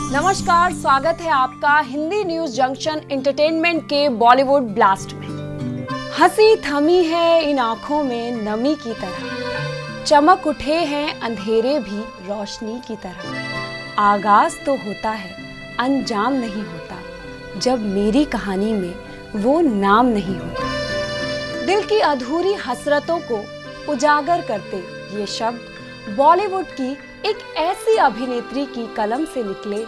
नमस्कार, स्वागत है आपका हिंदी न्यूज जंक्शन एंटरटेनमेंट के बॉलीवुड ब्लास्ट में। हंसी थमी है इन आंखों में नमी की तरह, चमक उठे हैं अंधेरे भी रोशनी की तरह। आगाज तो होता है, अंजाम नहीं होता, जब मेरी कहानी में वो नाम नहीं होता। दिल की अधूरी हसरतों को उजागर करते ये शब्द बॉलीवुड की एक ऐसी अभिनेत्री की कलम से निकले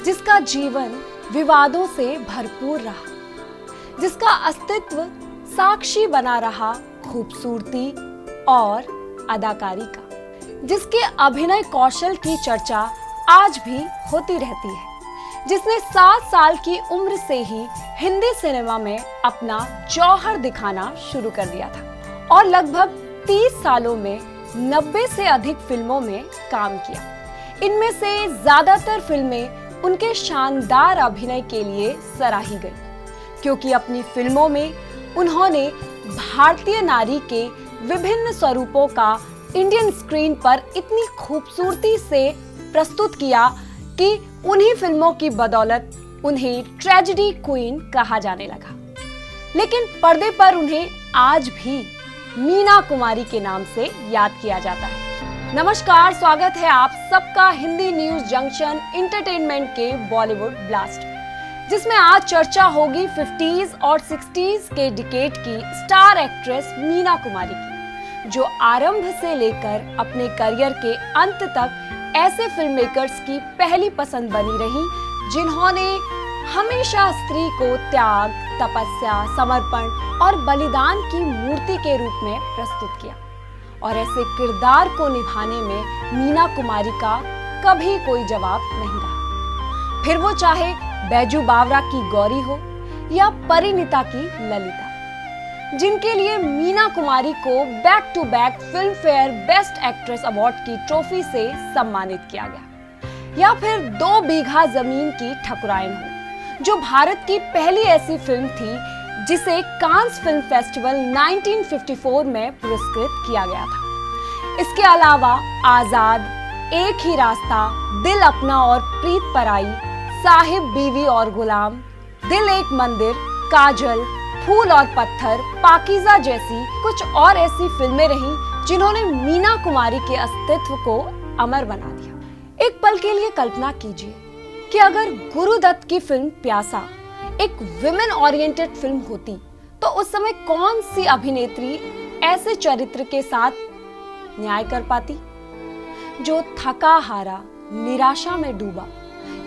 जिसका जीवन विवादों से भरपूर रहा, जिसका अस्तित्व साक्षी बना रहा खूबसूरती और अदाकारी का, जिसके अभिनय कौशल की चर्चा आज भी होती रहती है, जिसने 7 साल की उम्र से ही हिंदी सिनेमा में अपना जौहर दिखाना शुरू कर दिया था और लगभग 30 सालों में 90 से अधिक फिल्मों में काम किया। इनमें से ज्यादातर फिल्में उनके शानदार अभिनय के लिए सराही गई, क्योंकि अपनी फिल्मों में उन्होंने भारतीय नारी के विभिन्न स्वरूपों का इंडियन स्क्रीन पर इतनी खूबसूरती से प्रस्तुत किया कि उन्हीं फिल्मों की बदौलत उन्हें ट्रेजेडी क्वीन कहा जाने लगा। लेकिन पर्दे पर उन्हें आज भी मीना कुमारी के नाम से याद किया जाता है। नमस्कार, स्वागत है आप सबका हिंदी न्यूज जंक्शन एंटरटेनमेंट के बॉलीवुड ब्लास्ट में, जिसमें आज चर्चा होगी 50s और 60s के डिकेड की स्टार एक्ट्रेस मीना कुमारी की, जो आरंभ से लेकर अपने करियर के अंत तक ऐसे फिल्म मेकर्स की पहली पसंद बनी रही जिन्होंने हमेशा स्त्री को त्याग, तपस्या, समर्पण और बलिदान की मूर्ति के रूप में प्रस्तुत किया। और ऐसे किरदार को निभाने में मीना कुमारी का कभी कोई जवाब नहीं रहा, फिर वो चाहे बैजू बावरा की गौरी हो या परिणीता की ललिता, जिनके लिए मीना कुमारी को back to back Filmfare best actress award की ट्रॉफी से सम्मानित किया गया, या फिर 2 बीघा जमीन की ठकुराइन हो, जो भारत की पहली ऐसी फिल्म थी जिसे कांस फिल्म फेस्टिवल 1954 में पुरस्कृत किया गया था। इसके अलावा आजाद, एक ही रास्ता, दिल अपना और प्रीत पराई, साहिब बीवी और गुलाम, दिल एक मंदिर, काजल, फूल और पत्थर, पाकीज़ा जैसी कुछ और ऐसी फिल्में रहीं जिन्होंने मीना कुमारी के अस्तित्व को अमर बना दिया। एक पल के लिए कल्पना कीजिए कि अगर गुरुदत्त की फिल्म प्यासा एक विमेन ओरिएंटेड फिल्म होती तो उस समय कौन सी अभिनेत्री ऐसे चरित्र के साथ न्याय कर पाती, जो थका हारा, निराशा में डूबा,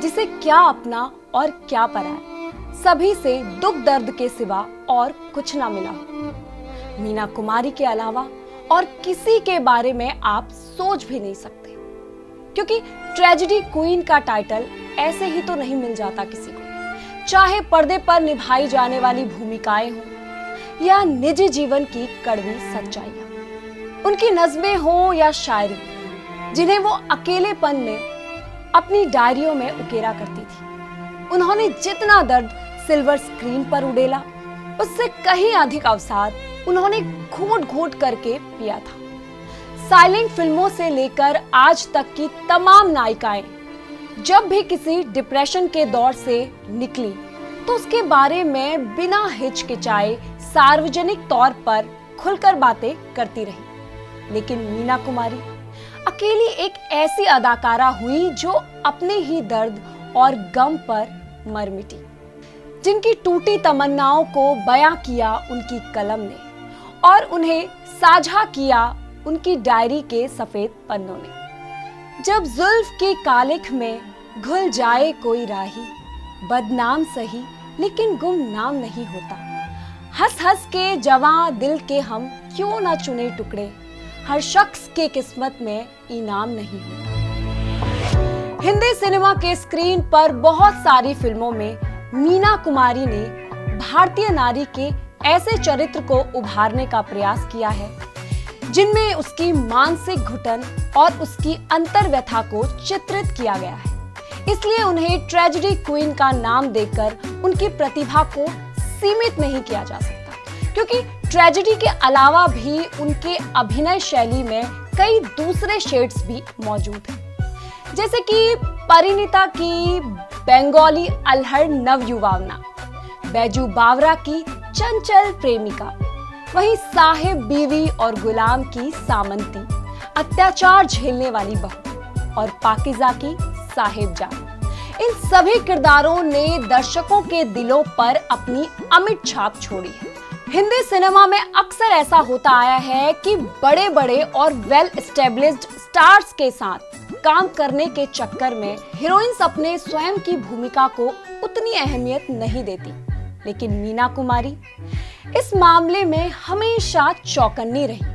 जिसे क्या अपना और क्या पराया, सभी से दुख दर्द के सिवा और कुछ ना मिला हो। मीना कुमारी के अलावा और किसी के बारे में आप सोच भी नहीं सकते, क्योंकि ट्रेजेडी क्वीन का टाइटल ऐसे ही तो नहीं मिल जाता किसी को, चाहे पर्दे पर निभाई जाने वाली भूमिकाएं हों या निजी जीवन की कड़वी सच्चाइयां, उनकी नज़में हों या शायरी, जिन्हें वो अकेलेपन में अपनी डायरियों में उकेरा करती थी। उन्होंने जितना दर्द सिल्वर स्क्रीन पर उड़ेला, उससे कहीं अधिक अवसाद उन्होंने घूंट घूंट करके पिया था। साइलेंट फिल्मों से लेकर आज तक की तमाम नायिकाएं जब भी किसी डिप्रेशन के दौर से निकली तो उसके बारे में बिना हिचकिचाए सार्वजनिक तौर पर खुलकर बातें करती रही। लेकिन मीना कुमारी अकेली एक ऐसी अदाकारा हुई जो अपने ही दर्द और गम पर मर मिटी, जिनकी टूटी तमन्नाओं को बयां किया उनकी कलम ने और उन्हें साझा किया उनकी डायरी के सफेद पन्नों ने। जब जुल्फ की कालिख में घुल जाए कोई राही, बदनाम सही लेकिन गुमनाम नहीं होता, हंस हंस के जवां दिल के हम क्यों ना चुने टुकड़े, हर शख्स के किस्मत में इनाम नहीं होता। हिंदी सिनेमा के स्क्रीन पर बहुत सारी फिल्मों में मीना कुमारी ने भारतीय नारी के ऐसे चरित्र को उभारने का प्रयास किया है जिनमें उसकी मानसिक घुटन और उसकी अंतर्व्यथा को चित्रित किया गया है। इसलिए उन्हें ट्रेजेडी क्वीन का नाम देकर उनकी प्रतिभा को सीमित नहीं किया जा सकता, क्योंकि ट्रेजेडी के अलावा भी उनके अभिनय शैली में कई दूसरे शेड्स भी मौजूद हैं, जैसे कि परिणीता की बंगाली अल्हड़ नवयुवावना, बैजू बावरा की चंचल प्रेमिका, वहीं साहिब बीवी और गुलाम की सामंती, अत्याचार झेलने वाली बहू, और पाकिजा की साहिब जान। इन सभी किरदारों ने दर्शकों के दिलों पर अपनी अमिट छाप छोड़ी है। हिंदी सिनेमा में अक्सर ऐसा होता आया है कि बड़े बड़े और वेल एस्टेब्लिश्ड स्टार्स के साथ काम करने के चक्कर में हीरोइंस अपने स्वयं की भूमिका को उतनी अहमियत नहीं देती, लेकिन मीना कुमारी इस मामले में हमेशा चौकन्नी रही।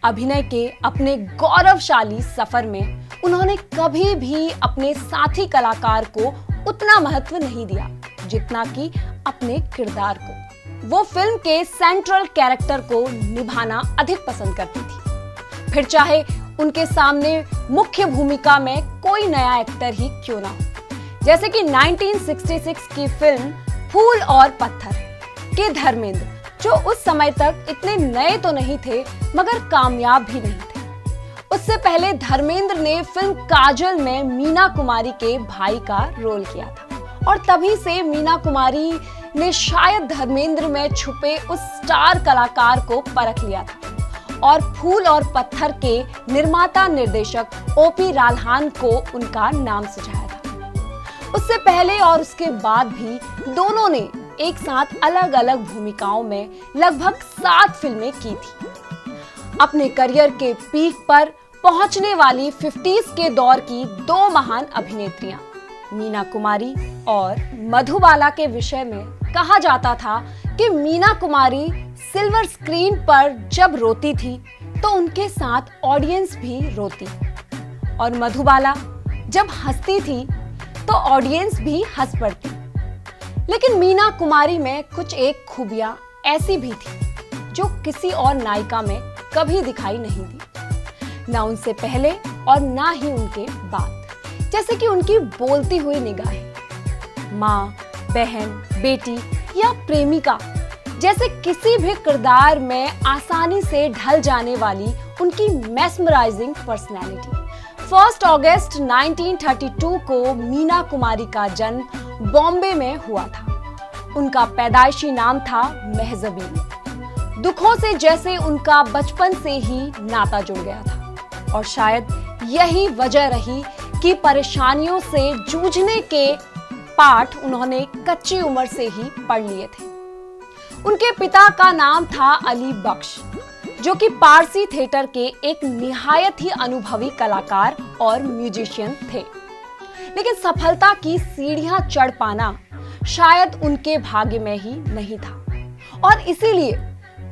अभिनय के अपने गौरवशाली सफर में उन्होंने कभी भी अपने साथी कलाकार को उतना महत्व नहीं दिया जितना कि अपने किरदार को। वो फिल्म के सेंट्रल कैरेक्टर को निभाना अधिक पसंद करती थी, फिर चाहे उनके सामने मुख्य भूमिका में कोई नया एक्टर ही क्यों ना हो। जैसे कि 1966 की फिल्म फूल और पत्थर के धर्मेंद्र, जो उस समय तक इतने नए तो नहीं थे मगर कामयाब भी नहीं थे। उससे पहले धर्मेंद्र ने फिल्म काजल में मीना कुमारी के भाई का रोल किया था, और तभी से मीना कुमारी ने शायद धर्मेंद्र में छुपे उस स्टार कलाकार को परख लिया था और फूल और पत्थर के निर्माता निर्देशक ओपी राल्हान को उनका नाम सुझाया था। उससे पहले और उसके बाद भी दोनों ने एक साथ अलग अलग भूमिकाओं में लगभग 7 फिल्में की थी। अपने करियर के पीक पर पहुंचने वाली 50s के दौर की 2 महान अभिनेत्रियां मीना कुमारी और मधुबाला के विषय में कहा जाता था कि मीना कुमारी सिल्वर स्क्रीन पर जब रोती थी तो उनके साथ ऑडियंस भी रोती, और मधुबाला जब हंसती थी तो ऑडियंस भी हंस पड़ती। लेकिन मीना कुमारी में कुछ एक खूबियां ऐसी भी थी जो किसी और नायिका में कभी दिखाई नहीं दी, ना उनसे पहले और ना ही उनके बाद। जैसे कि उनकी बोलती हुई निगाहें, माँ, बहन, बेटी या प्रेमिका जैसे किसी भी किरदार में आसानी से ढल जाने वाली उनकी मेस्मराइजिंग पर्सनैलिटी। 1 अगस्त 1932 को मीना कुमारी का जन्म बॉम्बे में हुआ था। उनका पैदाइशी नाम था मेहज़बीन। दुखों से जैसे उनका बचपन से ही नाता जुड़ गया था, और शायद यही वजह रही कि परेशानियों से जूझने के पाठ उन्होंने कच्ची उम्र से ही पढ़ लिए थे। उनके पिता का नाम था अली बख्श, जो कि पारसी थिएटर के एक निहायत ही अनुभवी कलाकार और म्यूजिशियन थे। लेकिन सफलता की सीढ़ियां चढ़ पाना शायद उनके भाग्य में ही नहीं था, और इसीलिए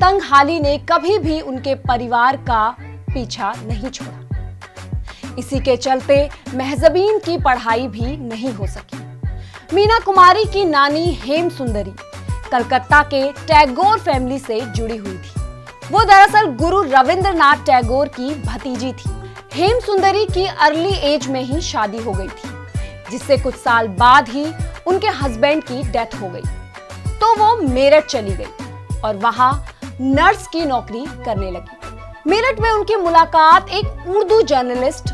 तंगहाली ने कभी भी उनके परिवार का पीछा नहीं छोड़ा। इसी के चलते मेहज़बीन की पढ़ाई भी नहीं हो सकी। मीना कुमारी की नानी हेम सुंदरी कलकत्ता के टैगोर फैमिली से जुड़ी हुई थी। वो दरअसल गुरु रविंद्रनाथ टैगोर की भतीजी थी। हेम सुंदरी की अर्ली एज में ही शादी हो गई थी, जिससे कुछ साल बाद ही उनके हस्बैंड की डेथ हो गई। तो वो मेरठ चली गई और वहां नर्स की नौकरी करने लगी। मेरठ में उनकी मुलाकात एक उर्दू जर्नलिस्ट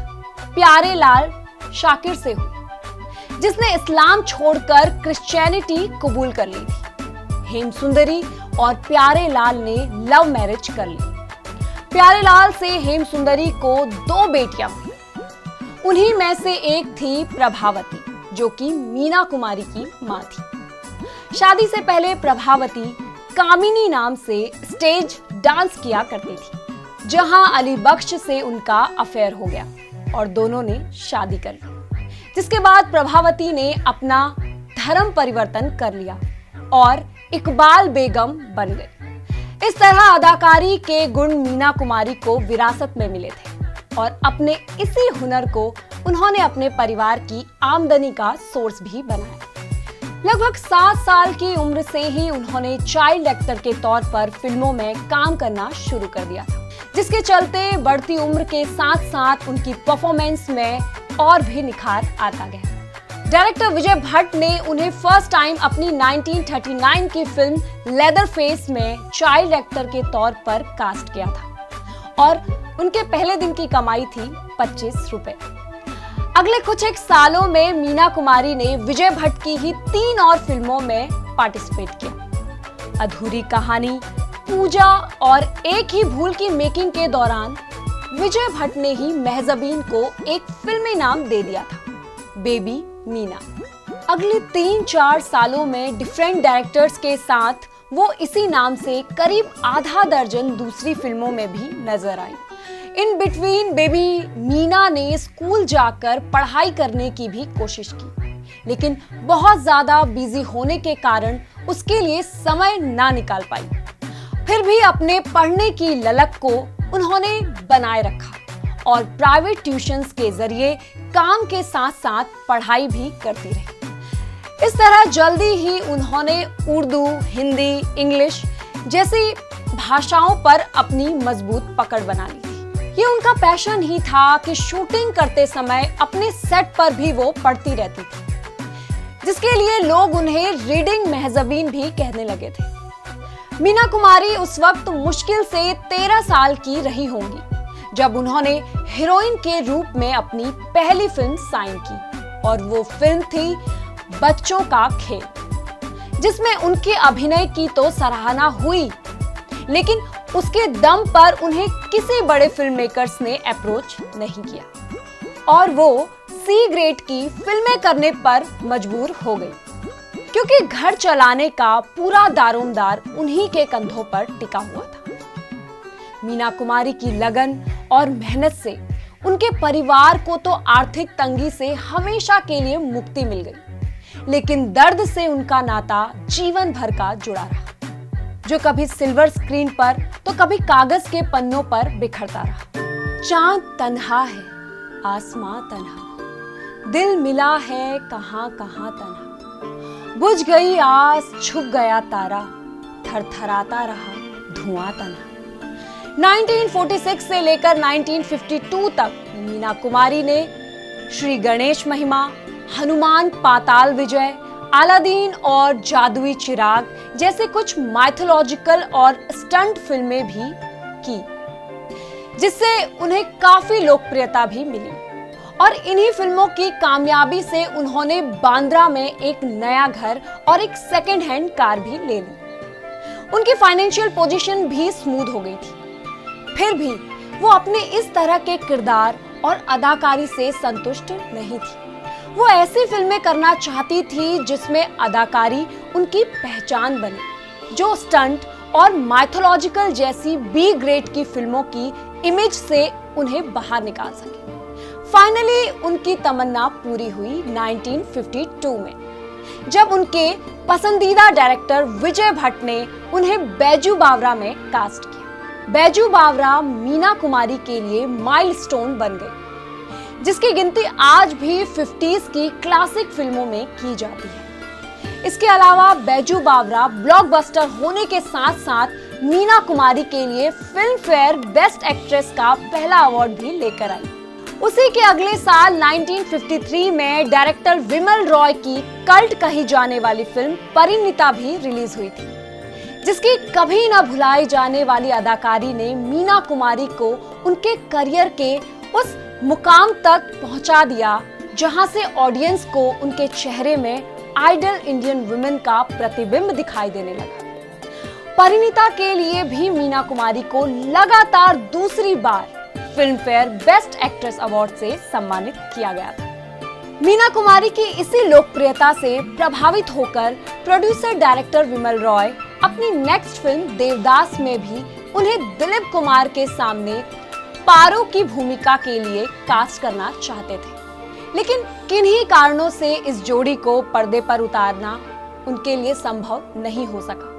प्यारे लाल शाकिर से हुई, जिसने इस्लाम छोड़कर क्रिश्चियनिटी कबूल कर ली थी। हेम सुंदरी और प्यारे लाल ने लव मैरिज कर ली। प्यारे लाल से हेम सुंदरी को 2 बेटियां हुई। उन्हीं में से एक थी प्रभावती, जो कि मीना कुमारी की मां थी। शादी से पहले प्रभावती कामिनी नाम से स्टेज डांस किया करती थी, जहां अली बख्श से उनका अफेयर हो गया और दोनों ने शादी कर ली। जिसके बाद प्रभावती ने अपना धर्म परिवर्तन कर लिया और इकबाल बेगम बन गई। इस तरह अदाकारी के गुण मीना कुमारी को विरासत में मिले थे और अपने इसी हुनर को उन्होंने अपने परिवार की आमदनी का सोर्स भी बनाया। लगभग 7 साल की उम्र से ही उन्होंने चाइल्ड एक्टर के तौर पर फिल्मों में काम करना शुरू कर दिया था, जिसके चलते बढ़ती उम्र के साथ साथ उनकी परफॉर्मेंस में और भी निखार आता गया। डायरेक्टर विजय भट्ट ने उन्हें फर्स्ट टाइम अपनी 1939 की फिल्म लेदर फेस में चाइल्ड एक्टर के तौर पर कास्ट किया था और उनके पहले दिन की कमाई थी 25 रुपए। अगले कुछ एक सालों में मीना कुमारी ने विजय भट्ट की ही 3 और फिल्मों में पार्टिसिपेट किया। अधूरी कहानी, पूजा और एक ही भूल की मेकिंग के दौरान विजय भट्ट ने ही मेहज़बीन को एक फिल्मी नाम दे दिया था, बेबी मीना। अगले 3-4 सालों में डिफरेंट डायरेक्टर्स के साथ वो इसी नाम से करीब आधा दर्जन दूसरी फिल्मों में भी नजर आई। इन बिटवीन बेबी मीना ने स्कूल जाकर पढ़ाई करने की भी कोशिश की, लेकिन बहुत ज्यादा बिजी होने के कारण उसके लिए समय ना निकाल पाई। फिर भी अपने पढ़ने की ललक को उन्होंने बनाए रखा और प्राइवेट ट्यूशंस के जरिए काम के साथ साथ पढ़ाई भी करती रही। इस तरह जल्दी ही उन्होंने उर्दू, हिंदी, इंग्लिश जैसी भाषाओं पर अपनी मजबूत पकड़ बना ली थी। ये उनका पैशन ही था कि शूटिंग करते समय अपने सेट पर भी वो पढ़ती रहती थी, जिसके लिए लोग उन्हें रीडिंग मेहज़बीन भी कहने लगे थे। मीना कुमारी उस वक्त मुश्किल से 13 साल की रही होंगी जब उन्होंने हीरोइन के रूप में अपनी पहली फिल्म साइन की, और वो फिल्म थी बच्चों का खेल, जिसमें उनके अभिनय की तो सराहना हुई, लेकिन उसके दम पर उन्हें किसी बड़े फिल्म मेकर्स ने अप्रोच नहीं किया और वो सी ग्रेड की फिल्में करने पर मजबूर हो गई, क्योंकि घर चलाने का पूरा दारोमदार उन्हीं के कंधों पर टिका हुआ था। मीना कुमारी की लगन और मेहनत से उनके परिवार को तो आर्थिक तंगी से हमेशा के लिए मुक्ति मिल गई, लेकिन दर्द से उनका नाता जीवन भर का जुड़ा रहा, जो कभी सिल्वर स्क्रीन पर तो कभी कागज के पन्नों पर बिखरता रहा। चांद तन्हा है, आसमां तन्हा, दिल मिला है कहां कहां तन्हा, बुझ गई आस छुप गया तारा, थरथराता रहा धुआं तन्हा। 1946 से लेकर 1952 तक मीना कुमारी ने श्री गणेश महिमा, हनुमान पाताल विजय, अलादीन और जादुई चिराग जैसे कुछ माइथोलॉजिकल और स्टंट फिल्में भी की, जिससे उन्हें काफी लोकप्रियता भी मिली। और इन्हीं फिल्मों की कामयाबी से उन्होंने बांद्रा में एक नया घर और एक सेकंड हैंड कार भी ले ली। उनकी फाइनेंशियल पोजीशन भी स्मूथ हो गई थी। फिर भी वो अपने इस तरह के किरदार और अदाकारी से संतुष्ट नहीं थी। वो ऐसी फिल्में करना चाहती थी जिसमें अदाकारी उनकी पहचान बने, जो स्टंट और माइथोलॉजिकल जैसी बी ग्रेड की फिल्मों की इमेज से उन्हें बाहर निकाल सके। फाइनली उनकी तमन्ना पूरी हुई 1952 में, जब उनके पसंदीदा डायरेक्टर विजय भट्ट ने उन्हें बैजू बावरा में कास्ट किया। बैजू बावरा मीना कुमारी के लिए माइलस्टोन बन गई, जिसकी गिनती आज भी 50s की क्लासिक फिल्मों में की जाती है। इसके अलावा बैजू बावरा ब्लॉकबस्टर होने के साथ साथ मीना कुमारी के लिए फिल्म फेयर बेस्ट एक्ट्रेस का पहला अवार्ड भी लेकर आई। उसी के अगले साल 1953 में डायरेक्टर विमल रॉय की कल्ट कही जाने वाली फिल्म परिणीता भी रिलीज हुई थी, जिसकी कभी न भुलाई जाने वाली अदाकारी ने मीना कुमारी को उनके करियर के उस मुकाम तक पहुंचा दिया जहां से ऑडियंस को उनके चेहरे में आइडल इंडियन वुमेन का प्रतिबिंब दिखाई देने लगा। परिणीता के लिए भी मीना कुमारी को लगातार दूसरी बार Filmfare best actress award से सम्मानित किया गया था। मीना कुमारी की इसी लोकप्रियता से प्रभावित होकर प्रोड्यूसर डायरेक्टर विमल रॉय अपनी नेक्स्ट फिल्म देवदास में भी उन्हें दिलीप कुमार के सामने पारो की भूमिका के लिए कास्ट करना चाहते थे, लेकिन किन्हीं कारणों से इस जोड़ी को पर्दे पर उतारना उनके लिए संभव नहीं हो सका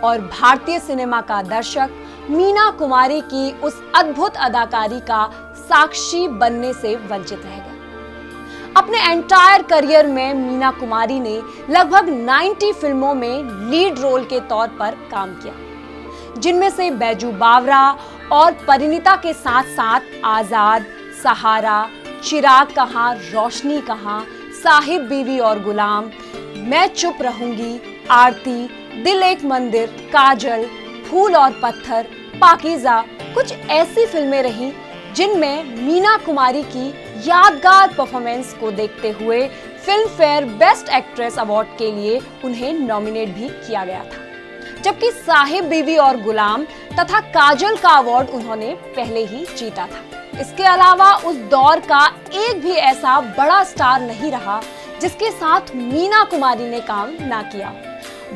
और भारतीय सिनेमा का दर्शक मीना कुमारी की उस अद्भुत अदाकारी का साक्षी बनने से वंचित रह गया। अपने एंटायर करियर में मीना कुमारी ने लगभग 90 फिल्मों में लीड रोल के तौर पर काम किया, जिनमें से बैजू बावरा और परिणीता के साथ साथ आजाद, सहारा, चिराग कहाँ, रोशनी कहाँ, साहिब बीवी और गुलाम, मैं चुप रहूंगी, आरती, दिल एक मंदिर, काजल, फूल और पत्थर, पाकीज़ा कुछ ऐसी फिल्में रहीं जिनमें मीना कुमारी की यादगार परफॉर्मेंस को देखते हुए film fair best actress award के लिए उन्हें नॉमिनेट भी किया गया था, जबकि साहिब बीवी और गुलाम तथा काजल का अवार्ड उन्होंने पहले ही जीता था। इसके अलावा उस दौर का एक भी ऐसा बड़ा स्टार नहीं रहा जिसके साथ मीना कुमारी ने काम ना किया।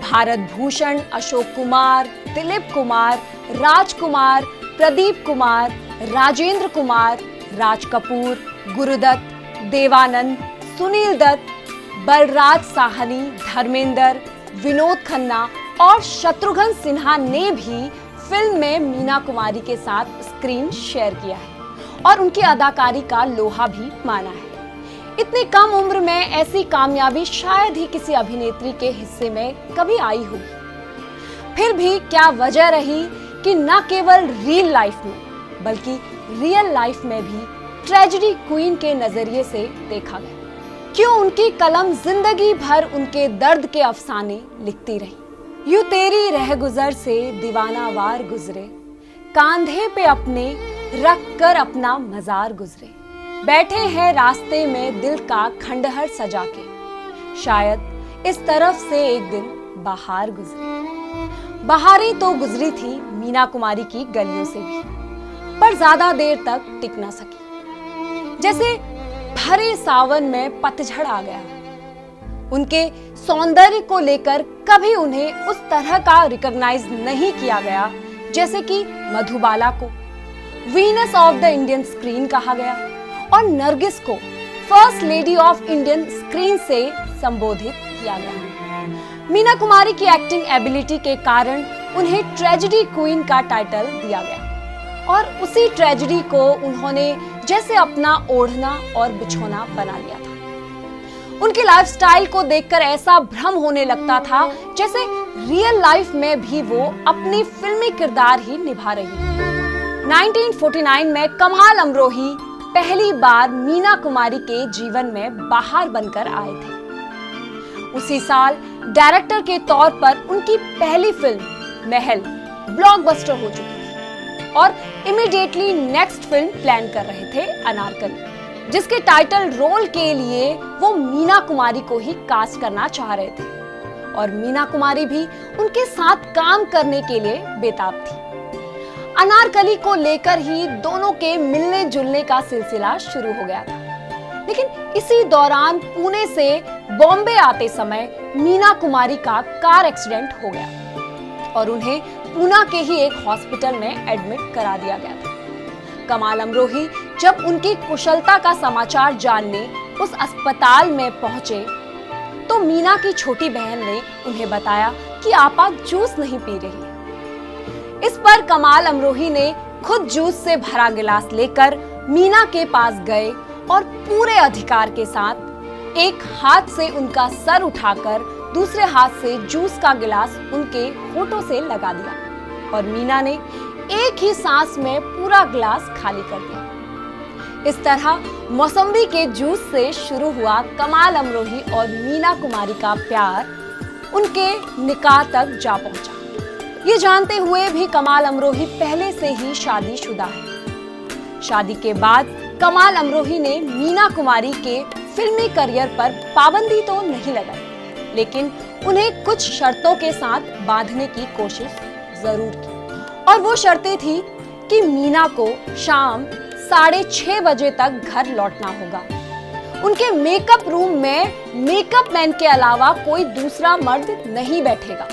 भारत भूषण, अशोक कुमार, दिलीप कुमार, राजकुमार, प्रदीप कुमार, राजेंद्र कुमार, राज कपूर, गुरुदत्त, देवानंद, सुनील दत्त, बलराज साहनी, धर्मेंद्र, विनोद खन्ना और शत्रुघ्न सिन्हा ने भी फिल्म में मीना कुमारी के साथ स्क्रीन शेयर किया है और उनकी अदाकारी का लोहा भी माना है। इतनी कम उम्र में ऐसी कामयाबी शायद ही किसी अभिनेत्री के हिस्से में कभी आई होगी। फिर भी क्या वजह रही कि न केवल रियल लाइफ में बल्कि रियल लाइफ में भी ट्रेजेडी क्वीन के नजरिए से देखा गया? क्यों उनकी कलम जिंदगी भर उनके दर्द के अफसाने लिखती रही? यूं तेरी रह गुजर से दीवाना वार गुजरे, कांधे पे अपने रख कर अपना मजार गुजरे, बैठे हैं रास्ते में दिल का खंडहर सजा के, शायद इस तरफ से एक दिन बाहर गुजरे। बहारें तो गुजरी थी मीना कुमारी की गलियों से भी, पर ज्यादा देर तक टिक ना सकी। जैसे भरे सावन में पतझड़ आ गया। उनके सौंदर्य को लेकर कभी उन्हें उस तरह का रिकॉग्नाइज नहीं किया गया जैसे कि मधुबाला को Venus of the Indian screen कहा गया और नरगिस को first lady of Indian screen से संबोधित किया गया। मीना कुमारी की एक्टिंग एबिलिटी के कारण उन्हें ट्रेजेडी क्वीन का टाइटल दिया गया और उसी ट्रेजेडी को उन्होंने जैसे अपना ओढ़ना और बिछोना बना लिया था। उनकी लाइफस्टाइल को देखकर ऐसा भ्रम होने लगता था जैसे रियल लाइफ में भी वो अपनी फिल्मी किरदार ही निभा रही है। 1949 में कमाल अमरोही पहली बार मीना कुमारी के जीवन में बाहर बनकर आए थे। उसी साल डायरेक्टर के तौर पर उनकी पहली फिल्म महल ब्लॉकबस्टर हो चुकी थी और इमीडिएटली नेक्स्ट फिल्म प्लान कर रहे थे अनारकली, जिसके टाइटल रोल के लिए वो मीना कुमारी को ही कास्ट करना चाह रहे थे और मीना कुमारी भी उनके साथ काम करने के लिए बेताब थी। अनारकली को लेकर ही दोनों के मिलने जुलने का सिलसिला शुरू हो गया था, लेकिन इसी दौरान पुणे से बॉम्बे आते समय मीना कुमारी का कार एक्सीडेंट हो गया और उन्हें पूना के ही एक हॉस्पिटल में एडमिट करा दिया गया था। कमाल अमरोही जब उनकी कुशलता का समाचार जानने उस अस्पताल में पहुंचे तो मीना की छोटी बहन ने उन्हें बताया कि आपा जूस नहीं पी रही है। इस पर कमाल अमरोही ने खुद जूस से भरा गिलास लेकर मीना के पास गए और पूरे अधिकार के साथ एक हाथ से उनका सर उठाकर दूसरे हाथ से जूस का गिलास उनके होठों से लगा दिया और मीना ने एक ही सांस में पूरा गिलास खाली कर दिया। इस तरह मौसम्बी के जूस से शुरू हुआ कमाल अमरोही और मीना कुमारी का प्यार उनके निकाह तक जा पहुंचा। ये जानते हुए भी कमाल अमरोही पहले से ही शादीशुदा है। शादी के बाद कमाल अमरोही ने मीना कुमारी के फिल्मी करियर पर पाबंदी तो नहीं लगाई, लेकिन उन्हें कुछ शर्तों के साथ बांधने की कोशिश जरूर की और वो शर्तें थी कि मीना को शाम 6:30 बजे तक घर लौटना होगा। उनके मेकअप रूम में मेकअप मैन के अलावा कोई दूसरा मर्द नहीं बैठेगा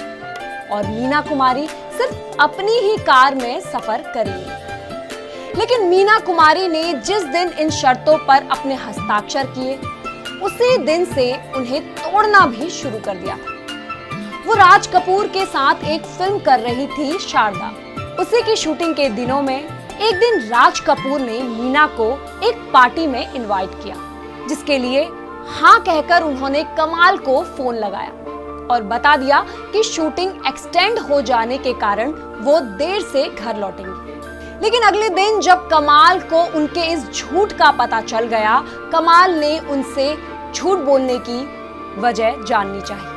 और मीना कुमारी सिर्फ अपनी ही कार में सफर करेंगी। लेकिन मीना कुमारी ने जिस दिन इन शर्तों पर अपने हस्ताक्षर किए उसी दिन से उन्हें तोड़ना भी शुरू कर दिया। वो राज कपूर के साथ एक फिल्म कर रही थी शारदा। उसी की शूटिंग के दिनों में एक दिन राज कपूर ने मीना को एक पार्टी में इनवाइट किया, जिसके लिए हाँ कहकर उन्होंने कमाल को फोन लगाया और बता दिया कि शूटिंग एक्सटेंड हो जाने के कारण वो देर से घर लौटेंगे। लेकिन अगले दिन जब कमाल को उनके इस झूठ का पता चल गया, कमाल ने उनसे झूठ बोलने की वजह जाननी चाहिए।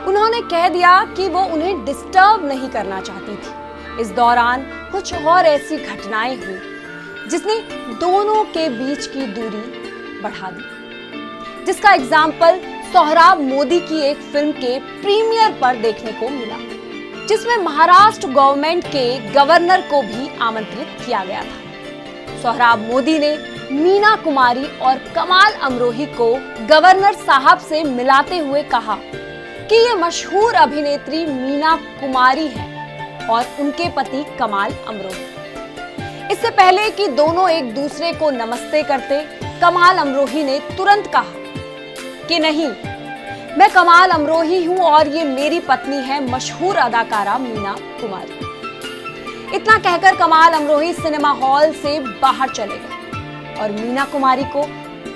उन्होंने कह दिया कि वो उन्हें डिस्टर्ब नहीं करना चाहती थी। इस दौरान कुछ और ऐसी घटनाएं हुई जिसने दोनों के बीच की दूरी बढ़ा दी, जिसका एग्जाम्पल सोहराब मोदी की एक फिल्म के प्रीमियर पर देखने को मिला, जिसमें महाराष्ट्र गवर्नमेंट के गवर्नर को भी आमंत्रित किया गया था। सोहराब मोदी ने मीना कुमारी और कमाल अमरोही को गवर्नर साहब से मिलाते हुए कहा कि ये मशहूर अभिनेत्री मीना कुमारी है और उनके पति कमाल अमरोही। इससे पहले कि दोनों एक दूसरे को नमस्ते करते, कमाल अमरोही ने तुरंत कहा कि नहीं, मैं कमाल अमरोही हूं और ये मेरी पत्नी है मशहूर अदाकारा मीना कुमारी। इतना कहकर कमाल अमरोही सिनेमा हॉल से बाहर चले गए और मीना कुमारी को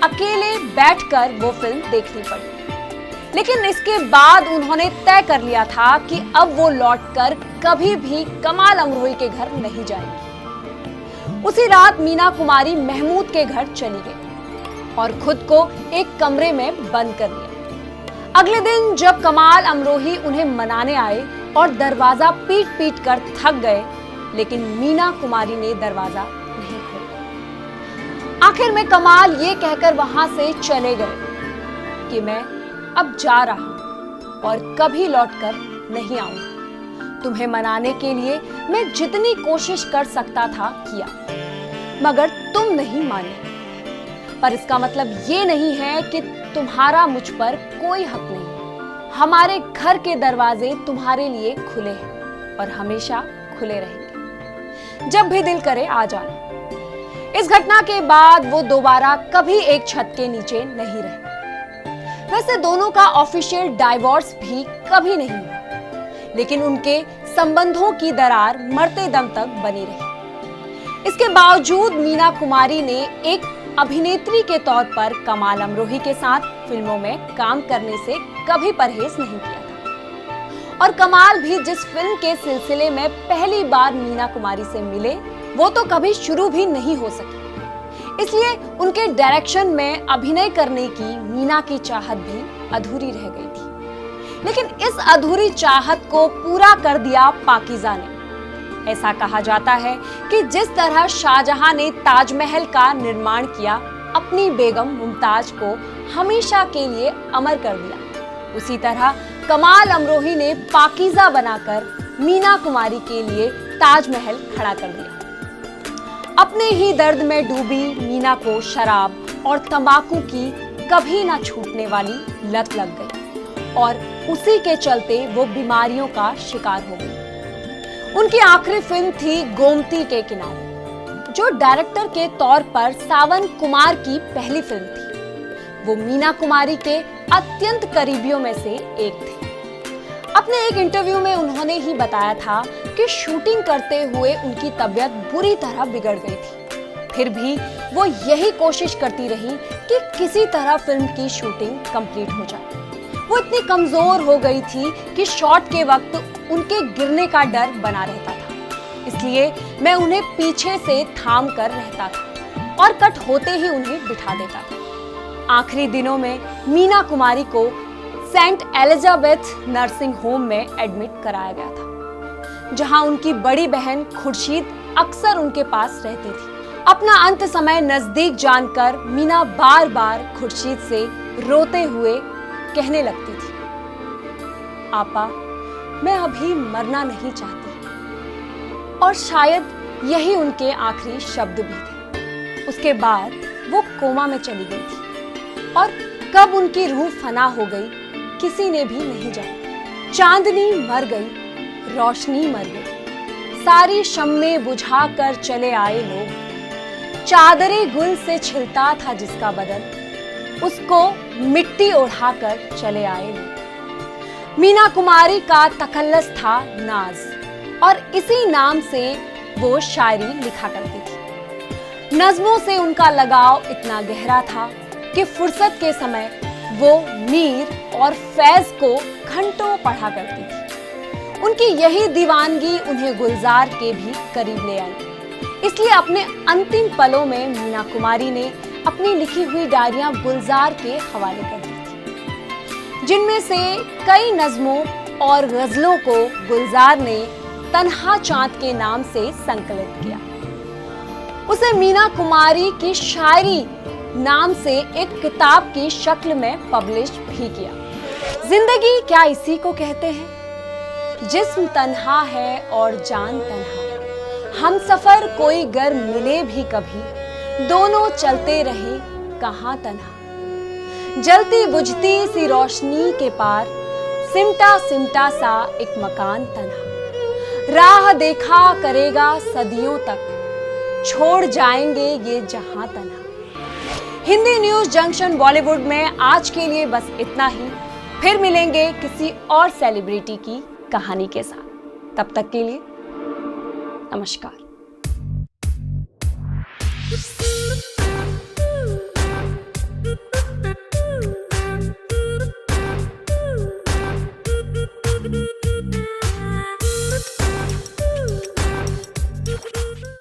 अकेले बैठकर वो फिल्म देखनी पड़ी। लेकिन इसके बाद उन्होंने तय कर लिया था कि अब वो लौटकर कभी भी कमाल अमरोही के घर नहीं जाएंगी। उसी रात मीना कुमारी महमूद के घर चली गई और खुद को एक कमरे में बंद कर लिया। अगले दिन जब कमाल अमरोही उन्हें मनाने आए और दरवाजा पीट पीट कर थक गए, लेकिन मीना कुमारी ने दरवाजा नहीं खोला। आखिर में कमाल ये कहकर वहां से चले गए कि मैं अब जा रहा हूं और कभी लौटकर नहीं आऊंगा। तुम्हें मनाने के लिए मैं जितनी कोशिश कर सकता था किया, मगर तुम नहीं माने। पर इसका मतलब ये नहीं है कि तुम्हारा मुझ पर कोई हक नहीं। हमारे घर के दरवाजे तुम्हारे लिए खुले हैं और हमेशा खुले रहेंगे। जब भी दिल करे आ जाना। इस घटना के बाद वो दोबारा कभी एक छत के नीचे नहीं रहे। वैसे दोनों का ऑफिशियल डाइवोर्स भी कभी नहीं हुआ, लेकिन उनके संबंधों की दरार मरते दम तक बनी रही। इसके बावजूद मीना कुमारी ने एक अभिनेत्री के तौर पर कमाल अमरोही के साथ फिल्मों में काम करने से कभी परहेज नहीं किया था। और कमाल भी जिस फिल्म के सिलसिले में पहली बार मीना कुमारी से मिले, वो तो कभी शुरू भी नहीं हो सकी। इसलिए उनके डायरेक्शन में अभिनय करने की मीना की चाहत भी अधूरी रह गई थी। लेकिन इस अधूरी चाहत को पूरा कर दिया पाकीज़ा ने। ऐसा कहा जाता है कि जिस तरह शाहजहां ने ताजमहल का निर्माण किया, अपनी बेगम मुमताज को हमेशा के लिए अमर कर दिया, उसी तरह कमाल अमरोही ने पाकीज़ा बनाकर मीना कुमारी के लिए ताजमहल खड़ा कर दिया। अपने ही दर्द में डूबी मीना को शराब और तंबाकू की कभी ना छूटने वाली लत लग गई और उसी के चलते वो बीमारियों का शिकार हो गई। उनकी आखिरी फिल्म थी गोमती के किनारे, जो डायरेक्टर के तौर पर सावन कुमार की पहली फिल्म थी। वो मीना कुमारी के अत्यंत करीबियों में से एक थे। अपने एक इंटरव्यू में उन्होंने ही बताया था कि शूटिंग करते हुए उनकी तबीयत बुरी तरह बिगड़ गई थी। फिर भी वो यही कोशिश करती रही कि किसी तरह फिल्म की शूटिंग कंप्लीट हो जाए। वो इतनी कमजोर हो गई थी कि शॉट के वक्त उनके गिरने का डर बना रहता था। इसलिए मैं उन्हें पीछे से थाम कर रहता था और कट होते ही उन्हें बिठा देता था। आखिरी दिनों में मीना कुमारी को सेंट एलिजाबेथ नर्सिंग होम में एडमिट कराया गया था, जहां उनकी बड़ी बहन खुर्शीद अक्सर उनके पास रहती थी। अपना अंत समय नजदीक जानकर मीना बार बार खुर्शीद से रोते हुए कहने लगती थी, आपा, मैं अभी मरना नहीं चाहती। और शायद यही उनके आखिरी शब्द भी थे। उसके बाद वो कोमा में चली गई थी और कब उनकी रूह फना हो गई किसी ने भी नहीं जाना। चांदनी मर गई, रोशनी मर गई, सारी शम्में बुझा कर चले आए लोग। चादरे गुल से छिलता था जिसका बदन, उसको मिट्टी ओढ़ाकर चले आए लोग। मीना कुमारी का तखल्लुस था नाज, और इसी नाम से वो शायरी लिखा करती थी। नज़्मों से उनका लगाव इतना गहरा था कि फुर्सत के समय वो मीर और फैज को घंटों पढ़ा करती थी। उनकी यही दीवानगी उन्हें गुलजार के भी करीब ले आई। इसलिए अपने अंतिम पलों में मीना कुमारी ने अपनी लिखी हुई डायरियां गुलजार के हवाले कर दी थी, जिनमें से कई नज़्मों और गजलों को गुलजार ने तन्हा चांद के नाम से संकलित किया। उसे मीना कुमारी की शायरी नाम से एक किताब की शक्ल में पब्लिश भी किया। जिंदगी क्या इसी को कहते हैं, जिस्म तन्हा है और जान तन्हा, हम सफर कोई गर मिले भी कभी, दोनों चलते रहे कहां तन्हा। जलती बुझती सी रोशनी के पार, सिमटा सिमटा सा एक मकान तन्हा, राह देखा करेगा सदियों तक, छोड़ जाएंगे ये जहां तन्हा। हिंदी न्यूज जंक्शन बॉलीवुड में आज के लिए बस इतना ही। फिर मिलेंगे किसी और सेलिब्रिटी की कहानी के साथ। तब तक के लिए नमस्कार।